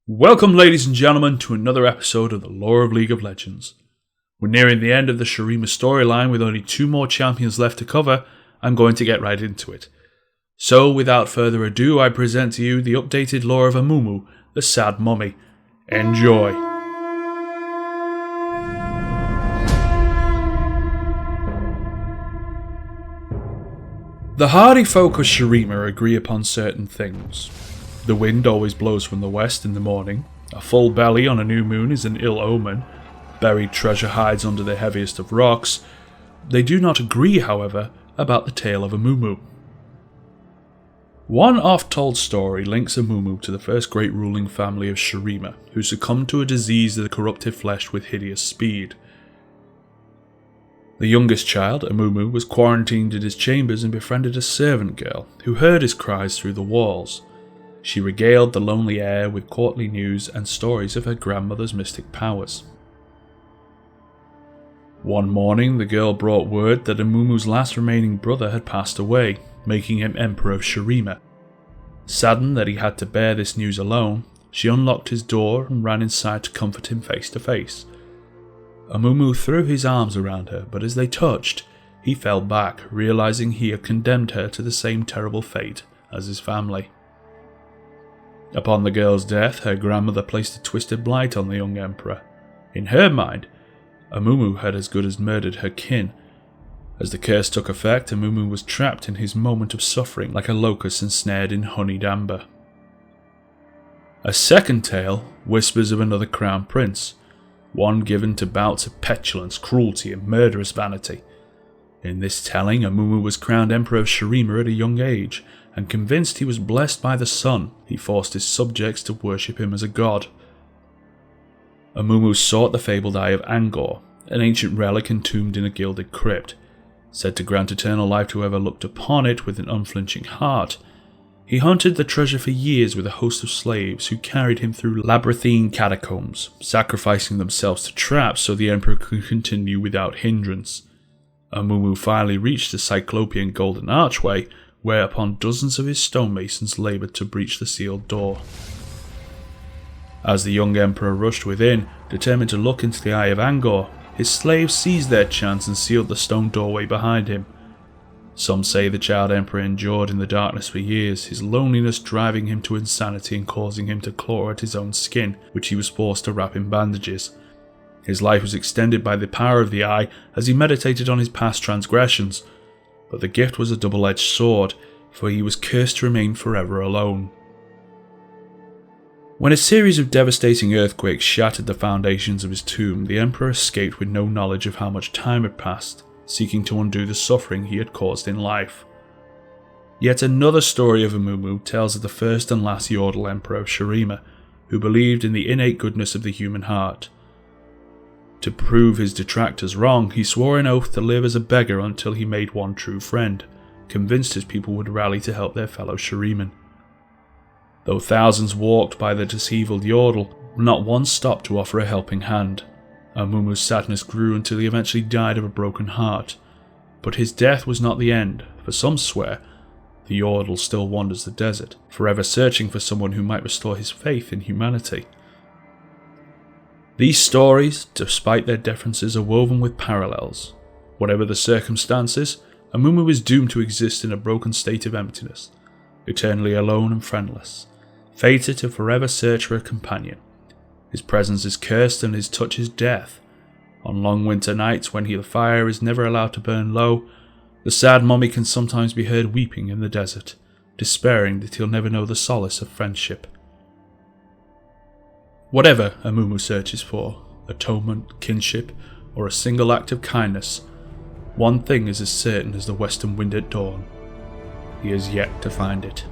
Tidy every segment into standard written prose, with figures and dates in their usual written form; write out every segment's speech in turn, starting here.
Welcome, ladies and gentlemen, to another episode of the Lore of League of Legends. We're nearing the end of the Shurima storyline with only 2 more champions left to cover. I'm going to get right into it. So, without further ado, I present to you the updated lore of Amumu, the Sad Mummy. Enjoy! The hardy folk of Shurima agree upon certain things. The wind always blows from the west in the morning, a full belly on a new moon is an ill omen, buried treasure hides under the heaviest of rocks. They do not agree, however, about the tale of Amumu. One oft-told story links Amumu to the first great ruling family of Shurima, who succumbed to a disease that corrupted flesh with hideous speed. The youngest child, Amumu, was quarantined in his chambers and befriended a servant girl, who heard his cries through the walls. She regaled the lonely air with courtly news and stories of her grandmother's mystic powers. One morning, the girl brought word that Amumu's last remaining brother had passed away, making him Emperor of Shurima. Saddened that he had to bear this news alone, she unlocked his door and ran inside to comfort him face to face. Amumu threw his arms around her, but as they touched, he fell back, realizing he had condemned her to the same terrible fate as his family. Upon the girl's death, her grandmother placed a twisted blight on the young emperor. In her mind, Amumu had as good as murdered her kin. As the curse took effect, Amumu was trapped in his moment of suffering like a locust ensnared in honeyed amber. A second tale whispers of another crown prince, one given to bouts of petulance, cruelty, and murderous vanity. In this telling, Amumu was crowned Emperor of Shurima at a young age, and convinced he was blessed by the sun, he forced his subjects to worship him as a god. Amumu sought the fabled Eye of Angor, an ancient relic entombed in a gilded crypt, said to grant eternal life to whoever looked upon it with an unflinching heart. He hunted the treasure for years with a host of slaves who carried him through labyrinthine catacombs, sacrificing themselves to traps so the emperor could continue without hindrance. Amumu finally reached the Cyclopean Golden Archway, whereupon dozens of his stonemasons laboured to breach the sealed door. As the young emperor rushed within, determined to look into the Eye of Angor, his slaves seized their chance and sealed the stone doorway behind him. Some say the child emperor endured in the darkness for years, his loneliness driving him to insanity and causing him to claw at his own skin, which he was forced to wrap in bandages. His life was extended by the power of the Eye as he meditated on his past transgressions, but the gift was a double-edged sword, for he was cursed to remain forever alone. When a series of devastating earthquakes shattered the foundations of his tomb, the emperor escaped with no knowledge of how much time had passed, seeking to undo the suffering he had caused in life. Yet another story of Amumu tells of the first and last Yordle Emperor of Shurima, who believed in the innate goodness of the human heart. To prove his detractors wrong, he swore an oath to live as a beggar until he made one true friend, convinced his people would rally to help their fellow Shuriman. Though thousands walked by the deceived Yordle, not one stopped to offer a helping hand. Amumu's sadness grew until he eventually died of a broken heart. But his death was not the end, for some swear the Yordle still wanders the desert, forever searching for someone who might restore his faith in humanity. These stories, despite their differences, are woven with parallels. Whatever the circumstances, Amumu is doomed to exist in a broken state of emptiness, eternally alone and friendless, fated to forever search for a companion. His presence is cursed and his touch is death. On long winter nights when the fire is never allowed to burn low, the sad mummy can sometimes be heard weeping in the desert, despairing that he'll never know the solace of friendship. Whatever Amumu searches for, atonement, kinship, or a single act of kindness, one thing is as certain as the western wind at dawn. He has yet to find it.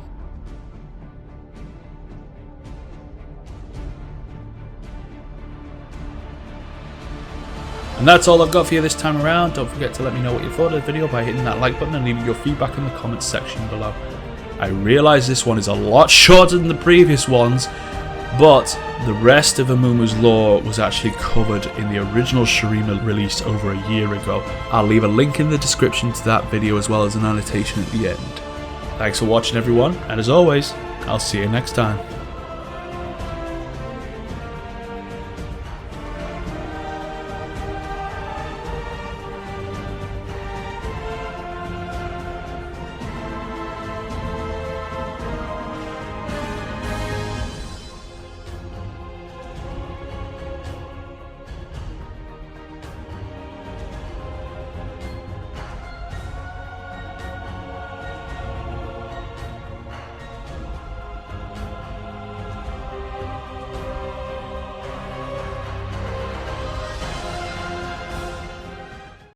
And that's all I've got for you this time around. Don't forget to let me know what you thought of the video by hitting that like button and leaving your feedback in the comments section below. I realise this one is a lot shorter than the previous ones, but the rest of Amumu's lore was actually covered in the original Shurima release over a year ago. I'll leave a link in the description to that video as well as an annotation at the end. Thanks for watching everyone, and as always, I'll see you next time.